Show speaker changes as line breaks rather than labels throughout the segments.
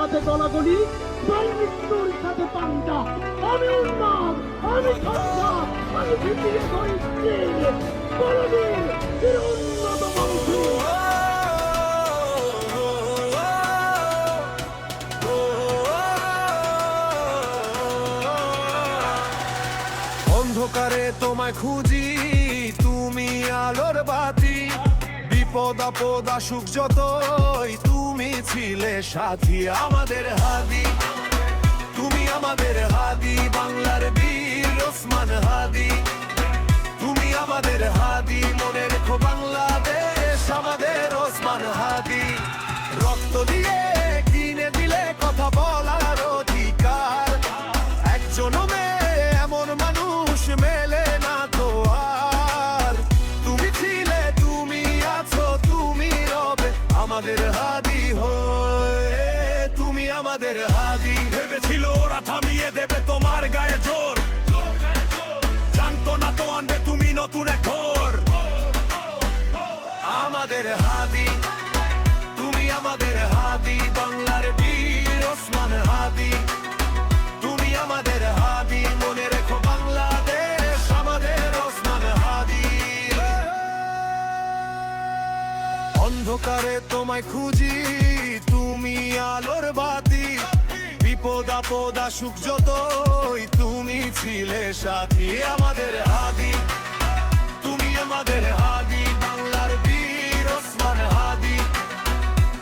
সাথে গলাগলি, ভাই মৃত্যুর সাথে পান্তা। আমি উন্মাদ, আমি সন্তান, আমি ভিতিয়ে হয়েছি বলবীর চির উন্নত বংশী।
অন্ধকারে তোমায় খুঁজি, তুমি আলোর বাতি। বিপদ আপদ আসুক যতই, তুমি ছিলে সাথী আমাদের হাদি। তুমি আমাদের হাদি, বাংলার বীর ওসমান হাদি। তুমি আমাদের হাদি, মনে রেখো বাংলাদেশ আমাদের ওসমান হাদি। রক্ত দিয়ে কিনে দিলে কথা বলার অধিকার, একজন এমন মানুষ মেলে না তো আর। তুমি ছিলে, তুমি আছো, তুমি রবে আমাদের হাদি হয়ে। তুমি আমাদের হাদি। ভেবেছিল ওরা থামিয়ে দেবে তোমার গায়ে জোর, জানতো না তো আনবে তুমি নতুন এক ঘোর। আমাদের হাদি, তুমি আমাদের হাদি, বাংলার বীর ওসমান হাদি। তুমি আমাদের হাদি, মনে রেখো বাংলাদেশ আমাদের ওসমান হাদি। অন্ধকারে তোমায় খুঁজি, তুমি আলোর বাতি। বিপদ আপদ আসুক যতই, তুমি ছিলে সাথী আমাদের হাদি। তুমি আমাদের হাদি, বাংলার বীর ওসমান হাদি।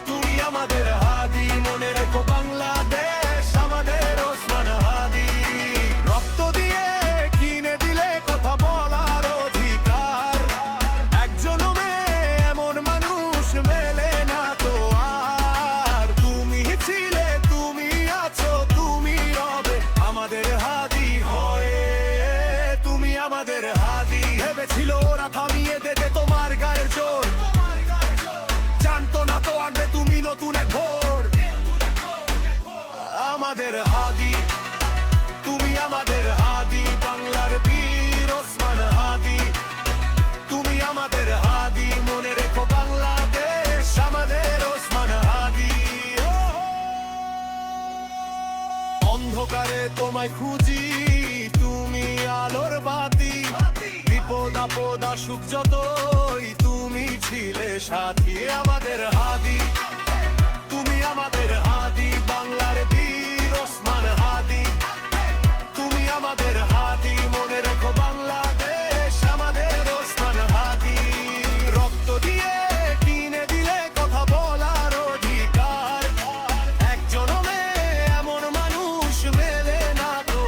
তুমি আমাদের হাদি, মনে রেখো বাংলাদেশ আমাদের ওসমান হাদি। রক্ত দিয়ে কিনে দিলে কথা বলার অধিকার, একজন এমন মানুষ মেলে না তো আর। তুমি ছিলে, তুমি আছো, তুমি রবে আমাদের হাদি হয়ে। তুমি আমাদের হাদি। ভেবেছিল ওরা থামিয়ে দেবে তোমার গায়ের জোর, জানতো না তো আনবে তুমি নতুন এক ভোর। আমাদের হাদি, তুমি আমাদের হাদি, বাংলার বীর ওসমান হাদি। তুমি আমাদের হাদি, মনে রেখো বাংলাদেশ আমাদের ওসমান হাদি। অন্ধকারে তোমায় খুঁজি, তুমি আলোর বাতি। বিপদ আপদ আসুক যতই, তুমি ছিলে সাথী আমাদের হাদি। তুমি আমাদের হাদি, বাংলার বীর ওসমান হাদি। তুমি আমাদের হাদি, মনে রেখো বাংলাদেশ আমাদের ওসমান হাদি। রক্ত দিয়ে কিনে দিলে কথা বলার অধিকার, একজন এমন মানুষ মেলে না তো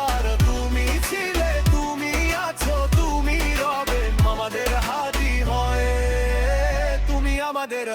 আর। তুমি ছিলে, তুমি আছো, তুমি রবে আমাদের হাদি হয়ে। তুমি আমাদের